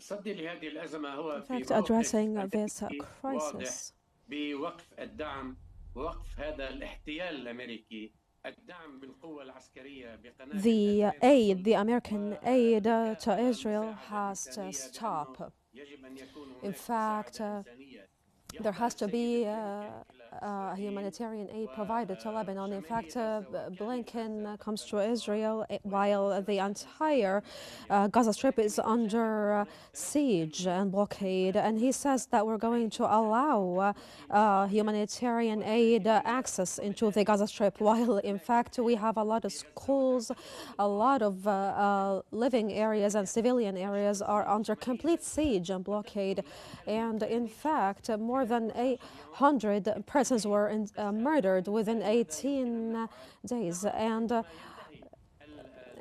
In fact, addressing this crisis, the American aid to Israel has to stop. In fact, there has to be humanitarian aid provided to Lebanon. In fact, Blinken comes to Israel while the entire Gaza Strip is under siege and blockade, and he says that we're going to allow humanitarian aid access into the Gaza Strip, while in fact we have a lot of schools, a lot of living areas and civilian areas are under complete siege and blockade. And in fact, more than 800 persons were murdered within 18 days. And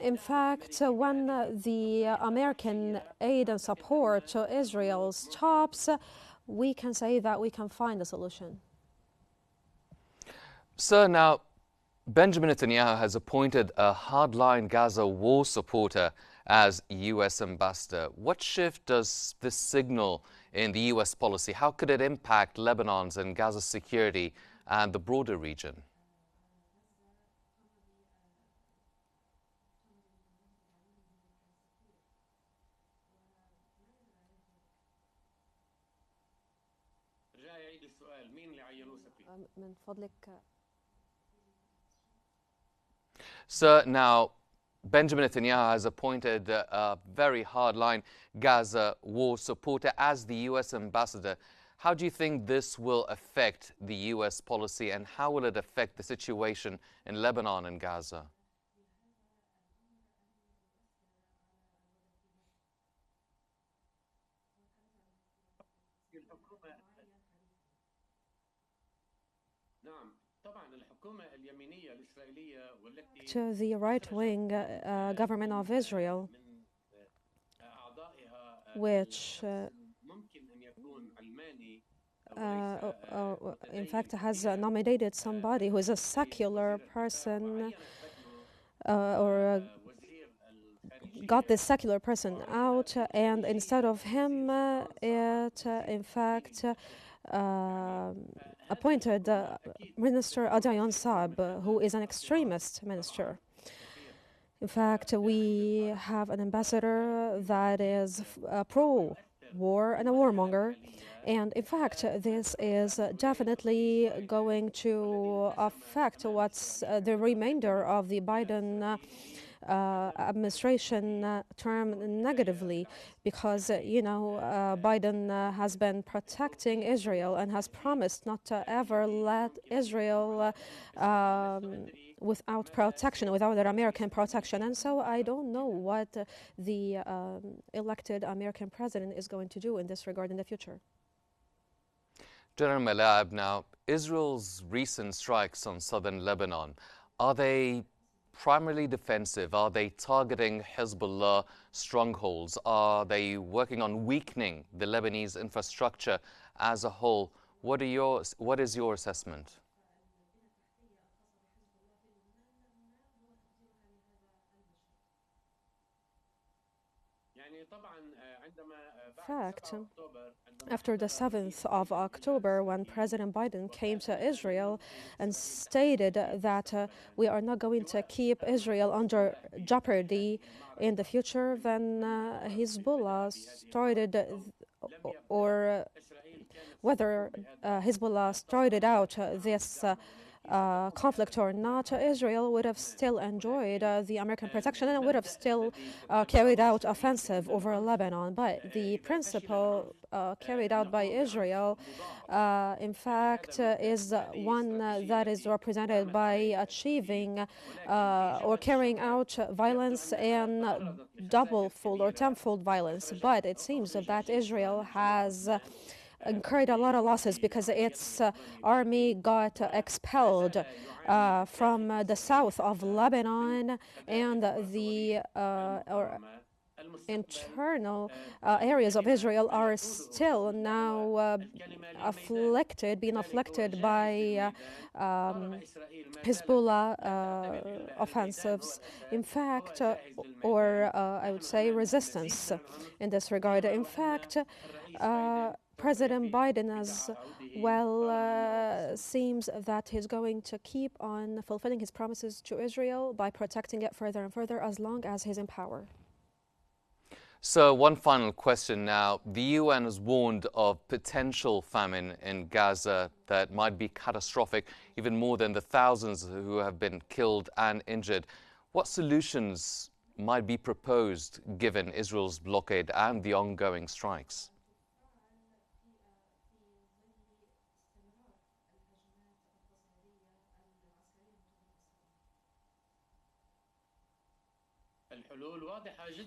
in fact, when the American aid and support to Israel stops, we can say that we can find a solution. Sir, now, Benjamin Netanyahu has appointed a hardline Gaza war supporter as U.S. ambassador. What shift does this signal in the U.S. policy? How could it impact Lebanon's and Gaza's security and the broader region? Sir, now, Benjamin Netanyahu has appointed a very hardline Gaza war supporter as the U.S. ambassador. How do you think this will affect the U.S. policy, and how will it affect the situation in Lebanon and Gaza? To the right-wing government of Israel, which in fact has nominated somebody who is a secular person, or got this secular person out, and instead of him, it in fact appointed Minister Adayan Saab, who is an extremist minister. In fact, we have an ambassador that is pro-war and a warmonger. And in fact, this is definitely going to affect what's the remainder of the Biden administration term negatively, because Biden has been protecting Israel and has promised not to ever let Israel without protection, without their American protection. And so I don't know what the elected American president is going to do in this regard in the future. General Malaeb, now, Israel's recent strikes on southern Lebanon, are they primarily defensive? Are they targeting Hezbollah strongholds? Are they working on weakening the Lebanese infrastructure as a whole? What is your assessment? In fact, after the 7th of October, when President Biden came to Israel and stated that we are not going to keep Israel under jeopardy in the future, then Hezbollah started, or whether Hezbollah started out this conflict or not, Israel would have still enjoyed the American protection and would have still carried out offensive over Lebanon. But the principle carried out by Israel, in fact, is one that is represented by achieving or carrying out violence and double-fold or tenfold violence. But it seems that Israel has incurred a lot of losses because its army got expelled from the south of Lebanon, and internal areas of Israel are still now being afflicted by Hezbollah offensives, in fact, or I would say resistance in this regard. In fact, President Biden as well seems that he's going to keep on fulfilling his promises to Israel by protecting it further and further as long as he's in power. So one final question now. The UN has warned of potential famine in Gaza that might be catastrophic, even more than the thousands who have been killed and injured. What solutions might be proposed given Israel's blockade and the ongoing strikes?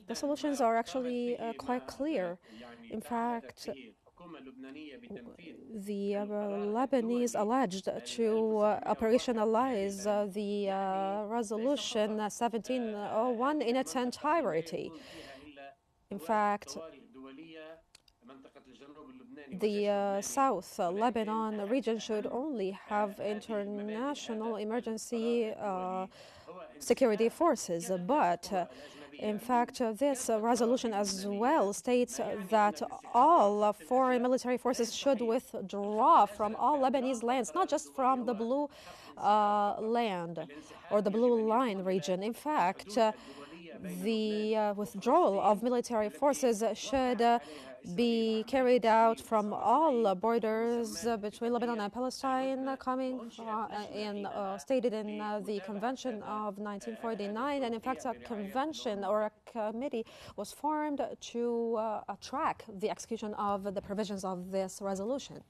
The solutions are actually quite clear. In fact, the Lebanese alleged to operationalize the resolution 1701 in its entirety. In fact, the South Lebanon region should only have international emergency security forces, but in fact, this resolution as well states that all foreign military forces should withdraw from all Lebanese lands, not just from the Blue Land or the Blue Line region. In fact, the withdrawal of military forces should be carried out from all borders between Lebanon and Palestine, coming stated in the Convention of 1949. And in fact, a convention or a committee was formed to track the execution of the provisions of this resolution.